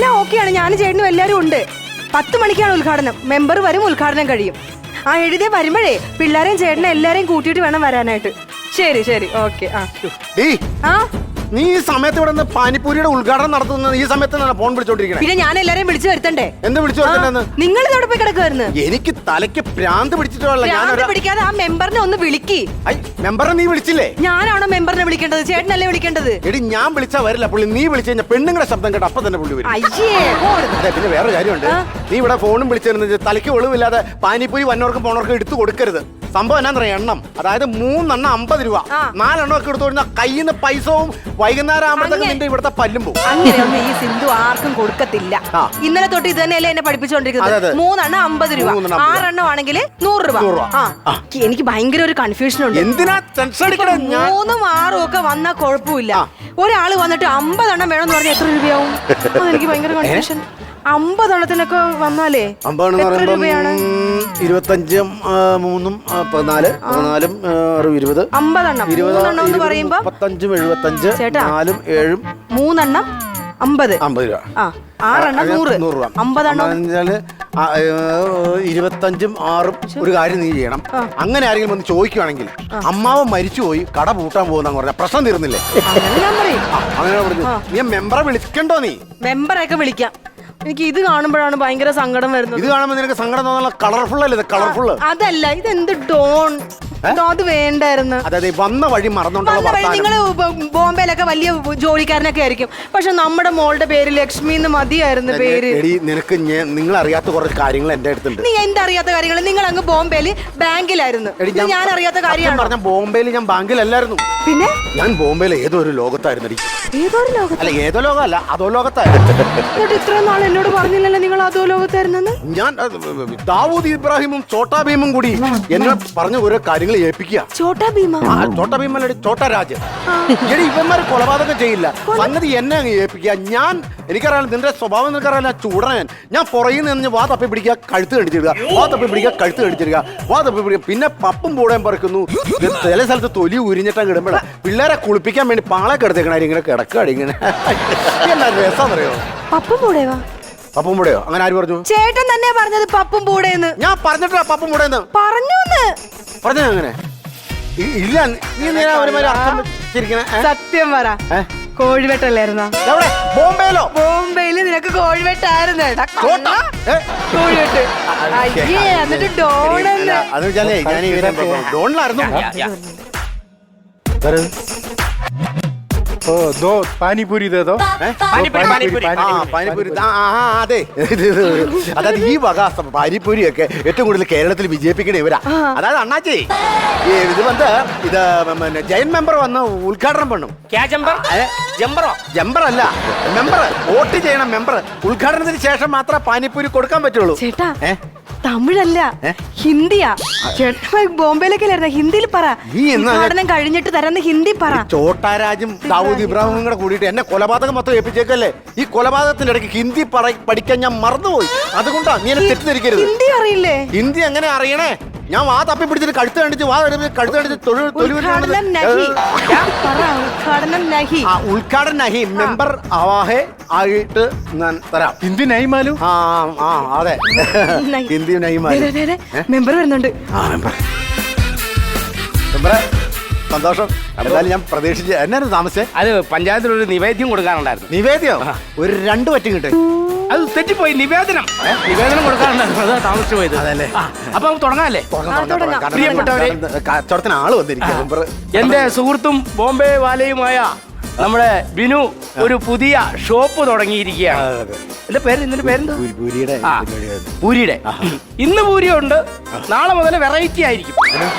എല്ലാം ഓക്കെയാണ്. ഞാനും ചേട്ടനും എല്ലാരും ഉണ്ട്. 10 മണിക്കാണ് ഉദ്ഘാടനം. മെമ്പർ വരും, ഉദ്ഘാടനം കഴിയും. ആ എഴുതിയ വരുമ്പോഴേ പിള്ളേരെയും ചേട്ടനെ എല്ലാരെയും കൂട്ടിയിട്ട് വേണം വരാനായിട്ട്. ശരി ശരി ഓക്കെ. ആ നീ ഈ സമയത്ത് ഇവിടെ നിന്ന് പാനിപ്പൂരിയുടെ ഉദ്ഘാടനം നടത്തുന്നത് ഈ സമയത്ത് ഫോൺ വിളിച്ചോണ്ടിരിക്കണേ. പിന്നെ ഞാൻ എല്ലാരെയും വിളിച്ചു വരുത്തണ്ടേ? എന്ത് വിളിച്ചു വരുത്തണ്ടെന്ന്? നിങ്ങൾ ഇതോടെ പോയി കിടക്കുവായിരുന്നു. എനിക്ക് തലയ്ക്ക് ഭ്രാന്ത് പിടിച്ചിട്ടുള്ള പിടിക്കാതെ ആ മെമ്പറിനെ ഒന്ന് വിളിക്കി. മെമ്പറെ നീ വിളിച്ചില്ലേ? ഞാനാണോ മെമ്പറിനെ വിളിക്കേണ്ടത്? ചേട്ടനല്ലേ വിളിക്കേണ്ടത്? എടി ഞാൻ വിളിച്ചാ വരില്ല പുള്ളി. നീ വിളിച്ചു കഴിഞ്ഞാൽ പെണ്ണുങ്ങളുടെ ശബ്ദം കേട്ട് അപ്പൊ തന്നെ പുള്ളി വരും. അതെ, പിന്നെ വേറെ കാര്യമുണ്ട്. നീ ഇവിടെ ഫോണും വിളിച്ചിരുന്നത് തലയ്ക്ക് ഒളിവില്ലാതെ പാനിപ്പൂരി വന്നവർക്കും പോണവർക്കും എടുത്തു കൊടുക്കരുത്. സംഭവം എന്നാ എണ്ണം, അതായത് 3 എണ്ണം 50 രൂപ, 4 എണ്ണം ഒക്കെ എടുത്തു കഴിഞ്ഞാൽ കയ്യിൽ നിന്ന് പൈസവും വൈകുന്നേരം ആകുമ്പോഴത്തേക്കും നിന്റെ ഇവിടുത്തെ പല്ലും പോകും. അങ്ങനെയൊന്നും ഈ സിന്ധു ആർക്കും കൊടുക്കത്തില്ല. ഇന്നലെ തൊട്ട് ഇത് തന്നെയല്ലേ എന്നെ പഠിപ്പിച്ചുകൊണ്ടിരിക്കുന്നത്. 3 എണ്ണം 50 രൂപ, 6 എണ്ണം ആണെങ്കിൽ 100 രൂപ. എനിക്ക് ഭയങ്കര ഒരു കൺഫ്യൂഷൻ ഉണ്ട്. എന്തിനാ ടെൻഷൻ അടിക്കണേ? 3ഉം 6ഉം ഒക്കെ വന്നാൽ കുഴപ്പമില്ല. ഒരാള് വന്നിട്ട് 50 എണ്ണം വേണമെന്ന് പറഞ്ഞാൽ എത്ര രൂപയാവും? അതെനിക്ക് ഭയങ്കര കൺഫ്യൂഷൻ. 50 എണ്ണത്തിനൊക്കെ വന്നാലേ എത്ര രൂപയാണ്? 25 3 14 14 20 50 എണ്ണം. 3 എണ്ണം എന്ന് പറയുമ്പോ 35 75 4 7 3 എണ്ണം 50 രൂപ. 6 എണ്ണം 100 രൂപ. 50 എണ്ണം 25ഉം 6ഉം. ഒരു കാര്യം നീ ചെയ്യണം. അങ്ങനെ ആരെങ്കിലും വന്ന് ചോദിക്കുവാണെങ്കിൽ അമ്മാവൻ മരിച്ചുപോയി കട പൂട്ടാൻ പോകുന്ന പറഞ്ഞ പ്രശ്നം തീർന്നില്ലേ? ഞാൻ പറയും. അങ്ങനെ പറഞ്ഞു. നീ മെമ്പറെ വിളിക്കണ്ടോ? നീ മെമ്പറൊക്കെ വിളിക്കാം. എനിക്ക് ഇത് കാണുമ്പോഴാണ് ഭയങ്കര സങ്കടം വരുന്നത്. ഇത് കാണുമ്പോൾ നിനക്ക് സങ്കടം തോന്നാനുള്ള കളർഫുൾ അല്ലേ? കളർഫുൾ അതല്ല, ഇതെന്ത് ഡോൺ. അത് വേണ്ടായിരുന്നു. അതെ, വന്ന വഴി മറന്നോണ്ടുള്ള. നിങ്ങള് ബോംബെയിലൊക്കെ വലിയ ജോലിക്കാരനൊക്കെ ആയിരിക്കും, പക്ഷെ നമ്മുടെ മോളുടെ പേര് ലക്ഷ്മി എന്ന് മതിയായിരുന്നു പേര്. നിനക്ക് നിങ്ങൾ അറിയാത്ത കുറച്ച് കാര്യങ്ങൾ എന്റെ അടുത്തുണ്ട്. നീ എന്തറിയാത്ത കാര്യങ്ങൾ? നിങ്ങൾ അങ്ങ് ബോംബെയില് ബാങ്കിലായിരുന്നു. ഞാൻ അറിയാത്ത കാര്യമാണ് പറഞ്ഞ. ബോംബെയിൽ ഞാൻ ബാങ്കിലല്ലായിരുന്നു. പിന്നെ ഞാൻ ബോംബെയിലെ ഏതോ ഒരു ലോകത്തായിരുന്നു. ഏതൊരു ലോകത്ത്? അല്ല, ഏതോ ലോകമല്ല, അതോ ലോകത്തായിരുന്നു. ഇത്ര നാൾ എന്നോട് പറഞ്ഞില്ലല്ലോ നിങ്ങൾ അതോ ലോകത്തായിരുന്നെന്ന്. ഞാൻ ദാവൂദ് ഇബ്രാഹിമും ചോട്ടാ ഭീമും കൂടി എന്നെ പറഞ്ഞ ഓരോ കാര്യങ്ങൾ ഏൽപ്പിക്കുക. ചോട്ടാ ഭീമ? ചോട്ടാ ഭീമല്ല, ചോട്ടാ രാജ്. ഇവന്മാര് കൊലപാതകം ചെയ്യില്ല, സംഗതി എന്നെ അങ്ങ് ഏൽപ്പിക്കുക. എനിക്കറിയാം നിന്റെ സ്വഭാവം, നിനക്കറിയാം. ചൂടൻ ഞാൻ പുറയിൽ നിന്ന് വാ തപ്പി പിടിക്കുക, കഴുത്ത് കടിച്ചിടുക, വാ തപ്പി പിടിക്കുക, കഴുത്ത് കടിച്ചിടുക, വാ തപ്പി പിടിക്കുക. പിന്നെ പപ്പും പൂടയും പറിക്കുന്നു. ചില സ്ഥലത്ത് തൊലി ഉരിഞ്ഞിട്ടാ കിടുമ്പോൾ പിള്ളേരെ കുളിപ്പിക്കാൻ വേണ്ടി പാളെ കിടത്തേക്കണ ഇങ്ങനെ കിടക്കാടി ഇങ്ങനെ. എന്നാ രസം അറിയോ? പപ്പും പൂടയോ? പപ്പും പൂടയോ? അങ്ങനെ ആര് പറഞ്ഞു? ചേട്ടൻ തന്നെ പറഞ്ഞത് പപ്പും പൂടേന്ന്. ഞാൻ പറഞ്ഞിട്ടാ പപ്പും പൂടേന്ന് പറഞ്ഞു. അങ്ങനെ ഇല്ല. നീ സത്യം പറ, കോഴിവെട്ടല്ലായിരുന്നോ? ബോംബെയിലോ? ബോംബെയില് നിനക്ക് കോഴിവെട്ടായിരുന്നു. കോഴിവെട്ട്. എന്നിട്ട് ഡോണെന്ന്. അത് വെച്ചാലേ ഞാൻ ഡോണിലായിരുന്നു. പാനിപൂരി അതെ. അതായത് ഈ വക പാനിപൂരിയൊക്കെ ഏറ്റവും കൂടുതൽ കേരളത്തിൽ വിജയിപ്പിക്കണ ഇവരാ. അതായത് അണ്ണാച്ചി ഇത് ജയൻ മെമ്പർ വന്ന് ഉദ്ഘാടനം പണ്ണും. ജമ്പർ അല്ല, മെമ്പർ വോട്ട് ചെയ്യണം. മെമ്പർ ഉദ്ഘാടനത്തിന് ശേഷം മാത്രമേ പാനിപൂരി കൊടുക്കാൻ പറ്റുള്ളൂ. ചേട്ടാ, തമിഴല്ല, ഹിന്ദിയാ. ചേട്ടൻ ബോംബെയിലേക്കല്ലായിരുന്നു, ഹിന്ദിയിൽ പറ. ഉദ്ഘാടനം കഴിഞ്ഞിട്ട് തരുന്ന ഹിന്ദി പറ. ചോട്ടാരാജും ദാവൂദ് ഇബ്രാഹിമും കൂടെ കൂടിയിട്ട് എന്നെ കൊലപാതകം മൊത്തം ഏൽപ്പിച്ചേക്കല്ലേ. ഈ കൊലപാതകത്തിന്റെ ഇടയ്ക്ക് ഹിന്ദി പഠിക്കാൻ ഞാൻ മറന്നുപോയി. അതുകൊണ്ടാ നീ എന്നെ തെറ്റിദ്ധരിക്കരുത്. ഹിന്ദി അറിയില്ലേ? ഹിന്ദി എങ്ങനെ അറിയണേ? ഞാൻ വാ തപ്പി പിടിച്ചിട്ട് കഴുത്ത് കണ്ടിച്ച് ഉദ്ഘാടനം നഹി മെമ്പർ ആവാഹേ ആയിട്ട് ഞാൻ തരാം. ഹിന്ദി നൈമാലു. അതെ, ഹിന്ദി നൈമാലു. മെമ്പർ വരുന്നുണ്ട്. മെമ്പറെ സന്തോഷം. എന്തായാലും ഞാൻ പ്രതീക്ഷിച്ച് എന്നായിരുന്നു താമസിച്ചേ? അത് പഞ്ചായത്തിലൊരു നിവേദ്യം കൊടുക്കാനുണ്ടായിരുന്നു. നിവേദ്യം? ഒരു 2 പറ്റും കിട്ടെ. അത് തെറ്റിപ്പോയി. നിവേദനം കൊടുക്കാനുണ്ടായിരുന്നു, അതാ താമസിച്ചു പോയത്. അതല്ലേ? അപ്പൊ തുടങ്ങാല്ലേ? പ്രിയപ്പെട്ടവരെ, കച്ചവടത്തിന് ആള് വന്നിരിക്കുക. എന്റെ സുഹൃത്തും ബോംബെ വാലയുമായ നമ്മുടെ ബിനു ഒരു പുതിയ ഷോപ്പ് തുടങ്ങിയിരിക്കുകയാണ്. എന്റെ പേരെന്താ? പൂരിയുടെ. ഇന്ന് പൂരിയുണ്ട്, നാളെ മുതൽ വെറൈറ്റി ആയിരിക്കും.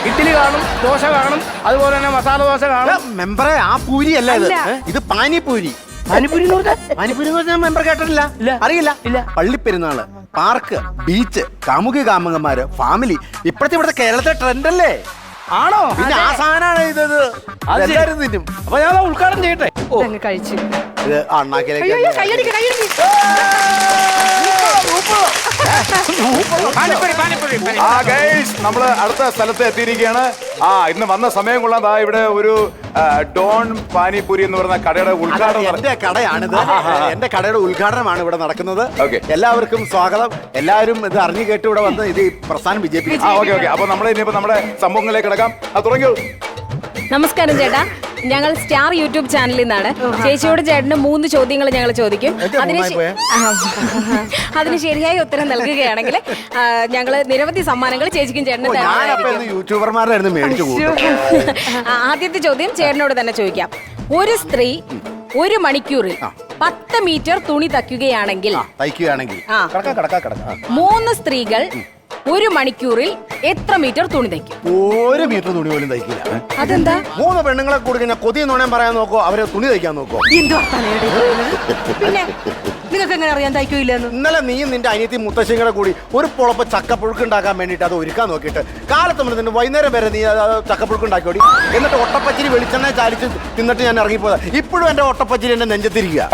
ഇഡ്ഡലി കാണും, ദോശ കാണും, അതുപോലെ തന്നെ മസാല ദോശ കാണും. മെമ്പറെ, ആ പൂരി അല്ല ഇത് പാനിപൂരി. പാനിപൂരി മെമ്പർ കേട്ടിട്ടില്ല? അറിയില്ല? ഇല്ല. പള്ളിപ്പെരുന്നാള്, പാർക്ക്, ബീച്ച്, കാമുകന്മാര്, ഫാമിലി, ഇപ്പോഴത്തെ ഇവിടുത്തെ കേരളത്തിലെ ട്രെൻഡ് അല്ലേ? ആണോ? പിന്നെ ആ സാധനമാണ് ഇത്. എല്ലാരും തിന്നും. അപ്പൊ ഞാൻ ഉദ്ഘാടനം ചെയ്യട്ടെ. കഴിച്ചു. ഇത് അണ്ണാക്കിലേക്ക് നമ്മള് അടുത്ത സ്ഥലത്ത് എത്തിയിരിക്കുകയാണ്. ഇന്ന് വന്ന സമയം കൊള്ളാം. ഇവിടെ ഒരു ഡോൺ പാനിപൂരി എന്ന് പറയുന്ന കടയുടെ ഉദ്ഘാടനം എന്റെ കടയാണിത്. എന്റെ കടയുടെ ഉദ്ഘാടനമാണ് ഇവിടെ നടക്കുന്നത്. Okay. എല്ലാവർക്കും സ്വാഗതം. എല്ലാവരും ഇത് അറിഞ്ഞു കേട്ട് ഇവിടെ വന്ന് ഇത് ഈ പ്രസ്ഥാനം വിജയിപ്പിക്കും. ഓക്കെ അപ്പൊ നമ്മൾ ഇനിയിപ്പോ നമ്മുടെ സംഭവങ്ങളിലേക്ക് കിടക്കാം. അത് തുടങ്ങിയോ? നമസ്കാരം ചേട്ടാ, ഞങ്ങൾ സ്റ്റാർ യൂട്യൂബ് ചാനലിൽ നിന്നാണ്. ചേച്ചിയോട് ചേട്ടന് 3 ചോദ്യങ്ങൾ ഞങ്ങൾ ചോദിക്കും. അതിന് ശരിയായ ഉത്തരം നൽകുകയാണെങ്കിൽ ഞങ്ങൾ നിരവധി സമ്മാനങ്ങൾ ചേച്ചിക്കും ചേട്ടനും തരാം. യൂട്യൂബർമാരായിരുന്നു മേടിച്ചു കൂടും. ആദ്യത്തെ ചോദ്യം ചേട്ടനോട് തന്നെ ചോദിക്കാം. ഒരു സ്ത്രീ 1 മണിക്കൂറിൽ 10 മീറ്റർ തുണി തയ്ക്കുകയാണെങ്കിൽ തയ്ക്കുകയാണെങ്കിൽ ആ. കിടക്കാം. 3 സ്ത്രീകൾ 1 മണിക്കൂറിൽ എത്ര മീറ്റർ തുണി തയ്ക്കും? 1 മീറ്റർ തുണി പോലും തയ്ക്കില്ല. അതെന്താ? 3 പെണ്ണുങ്ങളെ കൂടി കഴിഞ്ഞാൽ കൊതി നുണയാൻ പറയാൻ നോക്കോ, അവരെ തുണി തയ്ക്കാൻ നോക്കോ. എന്ത് വർത്താനം പിന്നെ നിങ്ങൾക്ക് എങ്ങനെ അറിയാൻ തയ്ക്കൂലെന്ന്? ഇന്നലെ നീയും നിന്റെ അനിയത്തി മുത്തശ്ശികളെ കൂടി ഒരു പൊളപ്പ് ചക്കപ്പുഴുക്ക് ഉണ്ടാക്കാൻ വേണ്ടിയിട്ട് അത് ഒരുക്കാൻ നോക്കിയിട്ട് കാലത്ത് മുതൽ വൈകുന്നേരം വരെ നീ ചക്കപ്പുഴുക്ക് ഉണ്ടാക്കിയോടി. എന്നിട്ട് ഒട്ടപ്പച്ചിരി വെളിച്ചെണ്ണ ചാലിച്ച് തിന്നിട്ട് ഞാൻ ഇറങ്ങിപ്പോയതാ. ഇപ്പോഴും എന്റെ ഒട്ടപ്പച്ചിരി എന്റെ നെഞ്ചത്തിരിക്കുക.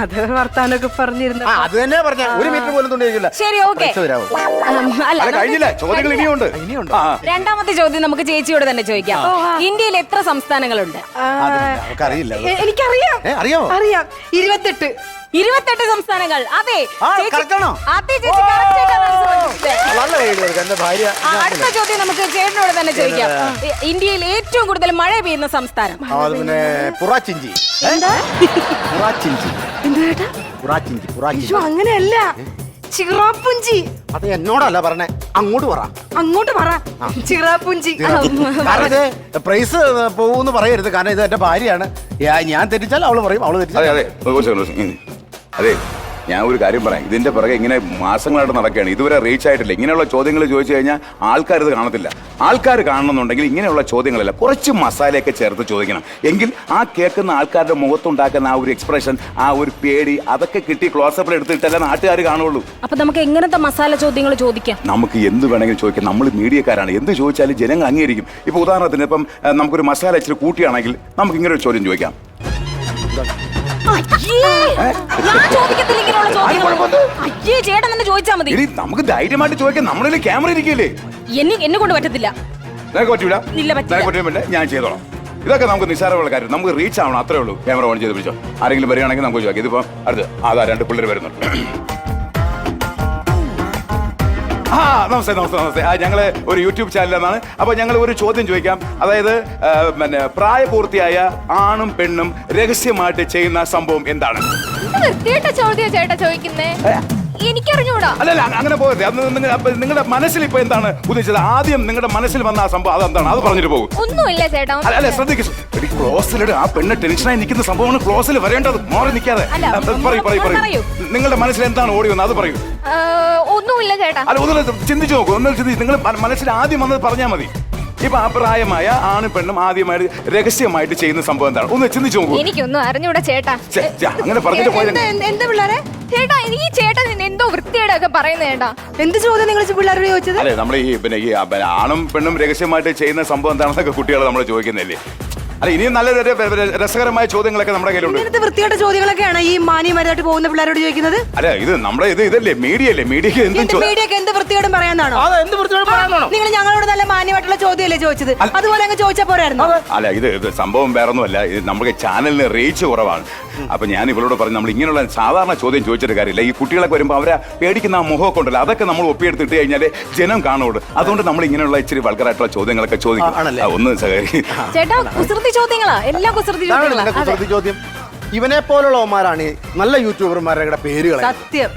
അത് വർത്താനൊക്കെ പറഞ്ഞിരുന്നു. അത് തന്നെ പറഞ്ഞ 1 മീറ്റർ പോലും തുണി തയ്ക്കില്ല. ശരി, ഓക്കെ. അല്ല കഴിഞ്ഞില്ല, ചോദ്യങ്ങൾ ഇനിയുണ്ട്. രണ്ടാമത്തെ ചോദ്യം നമുക്ക് ചേച്ചിയോട് തന്നെ ചോദിക്കാം. ഇന്ത്യയിൽ എത്ര സംസ്ഥാനങ്ങളുണ്ട്? നമുക്കറിയില്ല. എനിക്കറിയാം. അറിയാമോ? അറിയാം. 28. 28 സംസ്ഥാനങ്ങൾ. അതെ ചേച്ചി- കറക്റ്റാണോ? അതെ ചേച്ചി, correct ആയിട്ടാണ് answer പറഞ്ഞത്. നല്ല ഐഡിയ. എന്റെ ഭാര്യ അടുത്ത ചോദ്യം നമുക്ക് ചേട്ടനോട് തന്നെ ചോദിക്കാം. ഇന്ത്യയിൽ ഏറ്റവും കൂടുതൽ മഴ പെയ്യുന്ന സംസ്ഥാനം? അത് പിന്നെ പുറാച്ചിഞ്ചി. പുറാച്ചിഞ്ചി. എന്ത് കേട്ടാ? പുറാച്ചിഞ്ചി. അയ്യോ, അങ്ങനെയല്ല, ചിറാപ്പുഞ്ചി. അത് എന്നോടല്ല പറഞ്ഞേ, അങ്ങോട്ട് പറ. അങ്ങോട്ട് പറ. ചിറാപ്പുഞ്ചി. കാരണം ഇത് പ്രൈസ് പോവൂന്ന് പറയരുത്. കാരണം ഇത് എന്റെ ഭാര്യയാണ്. ഞാൻ തെറ്റിച്ചാൽ അവള് പറയും, അവള് അതെ തെറ്റിച്ചാൽ അതെ അതെ ഞാൻ ഒരു കാര്യം പറയാം. ഇതിന്റെ പിറകെ ഇങ്ങനെ മാസങ്ങളായിട്ട് നടക്കുകയാണ്. ഇതുവരെ റീച്ച് ആയിട്ടില്ല. ഇങ്ങനെയുള്ള ചോദ്യങ്ങൾ ചോദിച്ചു കഴിഞ്ഞാൽ ആൾക്കാർ ഇത് കാണത്തില്ല. ആൾക്കാർ കാണണമെന്നുണ്ടെങ്കിൽ ഇങ്ങനെയുള്ള ചോദ്യങ്ങളല്ല, കുറച്ച് മസാലയൊക്കെ ചേർത്ത് ചോദിക്കണം. എങ്കിൽ ആ കേൾക്കുന്ന ആൾക്കാരുടെ മുഖത്തുണ്ടാക്കുന്ന ആ ഒരു എക്സ്പ്രഷൻ, ആ ഒരു പേടി, അതൊക്കെ കിട്ടി ക്ലോസപ്പിൽ എടുത്തിട്ടല്ല നാട്ടുകാർ കാണുള്ളൂ. അപ്പൊ നമുക്ക് എങ്ങനത്തെ മസാല ചോദ്യങ്ങൾ ചോദിക്കാം? നമുക്ക് എന്ത് വേണമെങ്കിലും ചോദിക്കാം. നമ്മൾ മീഡിയക്കാരാണ്. എന്ത് ചോദിച്ചാലും ജനങ്ങൾ അംഗീകരിക്കും. ഇപ്പൊ ഉദാഹരണത്തിന് ഇപ്പം നമുക്കൊരു മസാല ഇച്ചിരി കൂട്ടിയാണെങ്കിൽ നമുക്ക് ഇങ്ങനെ ഒരു ചോദ്യം ചോദിക്കാം. ഞാൻ ചോദിക്കത്തില്ല ഇങ്ങനെയുള്ള ചോദ്യങ്ങൾ. അയ്യേ, ചേട്ടൻ തന്നെ ചോദിച്ചാ മതി. ഇനി നമുക്ക് ധൈര്യമായിട്ട് ചോദിക്കാം. നമ്മളിൽ ക്യാമറ ഇരിക്കില്ലേ? എന്നെ കൊണ്ട് പറ്റത്തില്ല. നിനക്ക് പറ്റൂല? ഇല്ല, പറ്റില്ല. നിനക്ക് പറ്റില്ല, ഞാൻ ചെയ്തോളാം. ഇതൊക്കെ നമുക്ക് നിസ്സാരമുള്ള കാര്യം. നമുക്ക് റീച്ച് ആവണം, അത്രേ ഉള്ളൂ. ക്യാമറ ഓൺ ചെയ്ത് പിടിച്ചോ. ആരെങ്കിലും വരികയാണെങ്കിൽ നമുക്ക് ചോദിക്കാം. ഇതിപ്പോ അടുത്ത് അതാ 2 പിള്ളേർ വരുന്നുണ്ട്. നമസ്തേ. ഞങ്ങള് ഒരു യൂട്യൂബ് ചാനലാണ്. അപ്പൊ ഞങ്ങൾ ഒരു ചോദ്യം ചോദിക്കാം. അതായത് പിന്നെ പ്രായപൂർത്തിയായ ആണും പെണ്ണും രഹസ്യമായിട്ട് ചെയ്യുന്ന സംഭവം എന്താണ്? ചോദ്യം ചേട്ടാ ചോദിക്കുന്നേ, എനിക്കറിഞ്ഞൂടാ. അല്ലല്ല, അങ്ങനെ പോകരുത്. അത് നിങ്ങളുടെ മനസ്സിൽ ഇപ്പൊ എന്താണ് ഉദ്ദേശിച്ചത്? ആദ്യം നിങ്ങളുടെ മനസ്സിൽ വന്ന ആ സംഭവം അതെന്താണ്? അത് പറഞ്ഞിട്ട് പോകും. ഒന്നുമില്ല ചേട്ടാ. അല്ല ശ്രദ്ധിക്കും. ക്ലോസിലിട്. ആ പെണ്ണ് ടെൻഷനായി നിൽക്കുന്ന സംഭവമാണ് ക്ലോസിൽ വരേണ്ടത്. മാറി നിൽക്കാതെ പറയൂ. നിങ്ങളുടെ മനസ്സിൽ എന്താണ് ഓടി വന്നത് അത് പറയൂ. ഒന്നുമില്ല ചേട്ടാ. അല്ല, ഒന്ന് ചിന്തിച്ചു നോക്കൂ. ഒന്ന് ചിന്തിച്ച് നിങ്ങൾ മനസ്സിൽ ആദ്യം വന്നത് പറഞ്ഞാൽ മതി. ഇപ്പൊ അപ്രായമായ ആണും പെണ്ണും ആദ്യമായിട്ട് രഹസ്യമായിട്ട് ചെയ്യുന്ന സംഭവം എന്താണ്? ഒന്ന് ചിന്തിച്ചു നോക്കൂ. എനിക്കൊന്നും അറിഞ്ഞൂടാ ചേട്ടാ. അങ്ങനെ പറഞ്ഞിട്ട് പോയത് എന്താ പിള്ളേരെ? ചേട്ടാ, ഈ ചേട്ടൻ എന്തോ വൃത്തിയുടെ ഒക്കെ പറയുന്നത് ചേട്ടാ. എന്ത് ചോദ്യം നിങ്ങൾ പിള്ളേരോട് ചോദിച്ചത്? അല്ലെ, നമ്മൾ ഈ ആണും പെണ്ണും രഹസ്യമായിട്ട് ചെയ്യുന്ന സംഭവം എന്താണെന്നൊക്കെ കുട്ടികൾ നമ്മൾ ചോദിക്കുന്നില്ലേ? അല്ല, ഇനിയും നല്ല രസകരമായ ചോദ്യങ്ങളൊക്കെ നമ്മുടെ കയ്യിലുണ്ട്. ഇങ്ങനത്തെ വൃത്തിയായിട്ട് ചോദ്യങ്ങളൊക്കെയാണ് ഈ മാന്യമാരായിട്ട് പോകുന്ന പിള്ളേരോട് ചോദിക്കുന്നത്? അല്ല, ഇത് നമ്മുടെ ഇതല്ലേ മീഡിയ അല്ലേ? മീഡിയക്ക് മീഡിയക്ക് എന്ത് വൃത്തിയോടും പറയാനാണോ? എന്ത് വൃത്തിയോട് പറയാനാണോ? നിങ്ങൾ ഞങ്ങളോട് നല്ല മാന്യമായിട്ടുള്ള ചോദ്യമല്ലേ ചോദിച്ചത്? അതുപോലെ അങ്ങ് ചോദിച്ചാൽ പോരായിരുന്നു? അല്ല, ഇത് സംഭവം വേറൊന്നുമല്ല. ഇത് നമുക്ക് ചാനലിന് റീച്ച് കുറവാണ്. അപ്പൊ ഞാൻ ഇവളോട് പറഞ്ഞു, നമ്മൾ ഇങ്ങനെയുള്ള സാധാരണ ചോദ്യം ചോദിച്ചിട്ട് കാര്യമില്ല. ഈ കുട്ടികളൊക്കെ വരുമ്പോൾ അവരെ പേടിക്കുന്ന ആ മുഖമൊക്കെ ഉണ്ടല്ലോ, അതൊക്കെ നമ്മൾ ഒപ്പിയെടുത്തിട്ട് കഴിഞ്ഞാൽ ജനം കാണുള്ളൂ. അതുകൊണ്ട് നമ്മൾ ഇങ്ങനെയുള്ള ഇച്ചിരി വൾഗറായിട്ടുള്ള ചോദ്യങ്ങളൊക്കെ ചോദിക്കും. ഒന്ന് സഹകരി ചേട്ടാ. കുസൃതി ചോദ്യങ്ങളാ, എല്ലാം കുസൃതി ചോദ്യങ്ങളാ. കുസൃതി ചോദ്യം. ഇവനെ പോലുള്ളവന്മാരാണ് നല്ല യൂട്യൂബർമാരുടെ പേരുകൾ. സത്യം.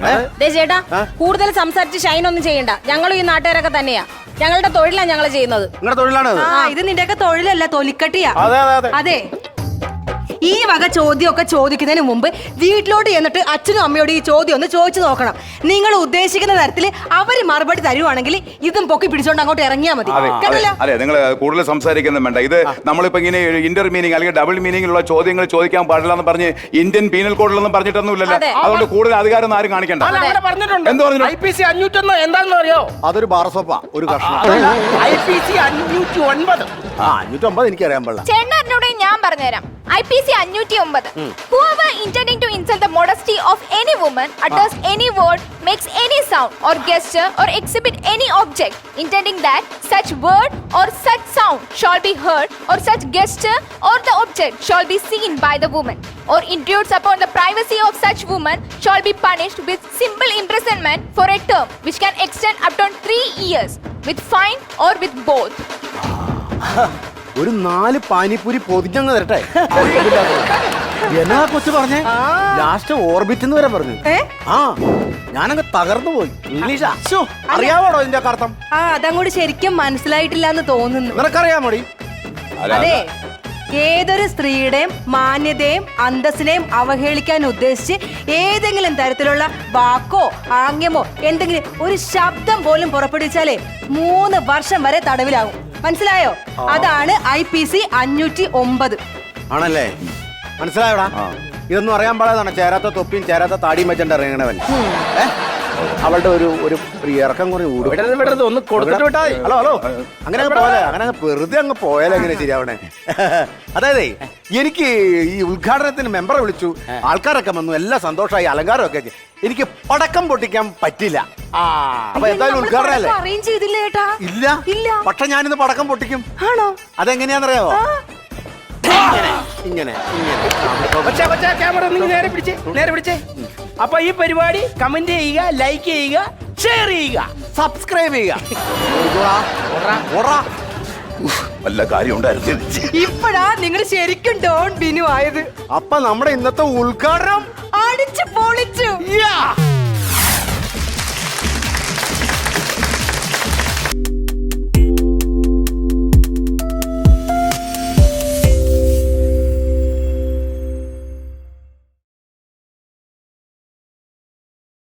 ചേട്ടാ, കൂടുതൽ സംസാരിച്ച് ഷൈൻ ഒന്നും ചെയ്യണ്ട. ഞങ്ങളും ഈ നാട്ടുകാരൊക്കെ തന്നെയാ. ഞങ്ങളുടെ തൊഴിലാണ് ഞങ്ങൾ ചെയ്യുന്നത്. നിങ്ങളുടെ തൊഴിലാണ് ഇത് നിന്റെയൊക്കെ തൊഴിലല്ല, തൊലിക്കട്ടിയാ. അതെ. ഈ വക ചോദ്യമൊക്കെ ചോദിക്കുന്നതിന് മുമ്പ് വീട്ടിലോട്ട് ചെന്നിട്ട് അച്ഛനും അമ്മയോട് ഈ ചോദ്യം ഒന്ന് ചോദിച്ചു നോക്കണം. നിങ്ങൾ ഉദ്ദേശിക്കുന്ന തരത്തിൽ അവര് മറുപടി തരുവാണെങ്കിൽ ഇതും പൊക്കി പിടിച്ചോണ്ട് അങ്ങോട്ട് ഇറങ്ങിയാൽ മതി. അതെ, നിങ്ങൾ കൂടുതൽ സംസാരിക്കുന്ന വേണ്ട. ഇത് നമ്മളിപ്പോ ഇങ്ങനെ ഇന്റർ മീനിങ് അല്ലെങ്കിൽ ഡബിൾ മീനിങ്ങിലുള്ള ചോദ്യങ്ങൾ ചോദിക്കാൻ പാടില്ല എന്ന് പറഞ്ഞ് ഇന്ത്യൻ പീനൽ കോഡിലൊന്നും പറഞ്ഞിട്ടൊന്നുമില്ലല്ലോ. അതുകൊണ്ട് കൂടുതൽ അധികാരം ആരും കാണിക്കണ്ട. എന്ത് പറഞ്ഞു? IPC 501 എന്താണെന്ന് അറിയോ? അതൊരു ബാറസോപ്പ, ഒരു കഷ്ണം. IPC 509. 509 എനിക്കറിയാൻ പാടില്ല. ചേട്ടനോട് ഞാൻ പറഞ്ഞുതരാം. IPC 509. Whoever intending to insult the modesty of any woman utters any word, makes any sound or gesture or exhibit any object intending that such word or such sound shall be heard or such gesture or the object shall be seen by the woman or intrudes upon the privacy of such woman shall be punished with simple imprisonment for a term which can extend up to 3 years with fine or with both. ഒരു 4 പാനിപ്പൂരി പൊതിഞ്ഞങ്ങ് തരട്ടെ. എന്നാ കൊച്ചു പറഞ്ഞേ? Last orbit എന്ന് വരെ പറഞ്ഞു. ആ ഞാനങ്ങ് തകർന്നു പോയി. ഇംഗ്ലീഷാ? ശ്ശോ, അറിയാവോടോ ഇതിന്റെ ഒക്കെ അർത്ഥം? അതങ്ങോട്ട് ശരിക്കും മനസ്സിലായിട്ടില്ല എന്ന് തോന്നുന്നു. നിനക്കറിയാമോടി? അതെ, ഏതൊരു സ്ത്രീയുടെയും മാന്യതയും അന്തസ്സിനെയും അവഹേളിക്കാൻ ഉദ്ദേശിച്ച് ഏതെങ്കിലും തരത്തിലുള്ള വാക്കോ ആംഗ്യമോ എന്തെങ്കിലും ഒരു ശബ്ദം പോലും പുറപ്പെടുവിച്ചാലേ 3 വർഷം വരെ തടവിലാകും. മനസ്സിലായോ? അതാണ് IPC 509. ആണല്ലേ? മനസ്സിലായോടാ? ഇതൊന്നും അറിയാൻ പാടാതാണ് ചേരാത്ത തൊപ്പിയും ചേരാത്ത താടിയും വെച്ചിട്ട് ഇറങ്ങണവൻ. അവളുടെ ഒരു ഇറക്കം കുറഞ്ഞ് വിടരുത്, ഒന്ന് കൊടുത്തിട്ട് വിട്ടാ മതി. ഹലോ അങ്ങനെ പോലെ അങ്ങനെ വെറുതെ അങ്ങ് പോയാലോ എങ്ങനെ ശരിയാവണേ? അതായത് എനിക്ക് ഈ ഉദ്ഘാടനത്തിന് മെമ്പറെ വിളിച്ചു, ആൾക്കാരൊക്കെ വന്നു, എല്ലാം സന്തോഷമായി, അലങ്കാരമൊക്കെ. എനിക്ക് പടക്കം പൊട്ടിക്കാൻ പറ്റില്ല. അപ്പൊ എന്തായാലും ഉദ്ഘാടനം അല്ലേ? അറേഞ്ച് ചെയ്തില്ല ചേട്ടാ. ഇല്ല, പക്ഷെ ഞാനിന്ന് പടക്കം പൊട്ടിക്കും. ആണോ? അതെങ്ങനെയാന്നറിയാവോ? ഇങ്ങനെ പക്ഷേ ക്യാമറ നിങ്ങൾ നേരെ പിടിച്ചേ. അപ്പൊ ഈ പരിപാടി കമന്റ് ചെയ്യുക, ലൈക്ക് ചെയ്യുക, ഷെയർ ചെയ്യുക, സബ്സ്ക്രൈബ് ചെയ്യുക. വല്ല കാര്യം ഉണ്ടായിരുന്നു. ഇപ്പഴാ നിങ്ങൾ ശരിക്കും ഡോൺ ബിനു ആയത്. അപ്പൊ നമ്മുടെ ഇന്നത്തെ ഉദ്ഘാടനം അടിച്ചു പൊളിച്ചു.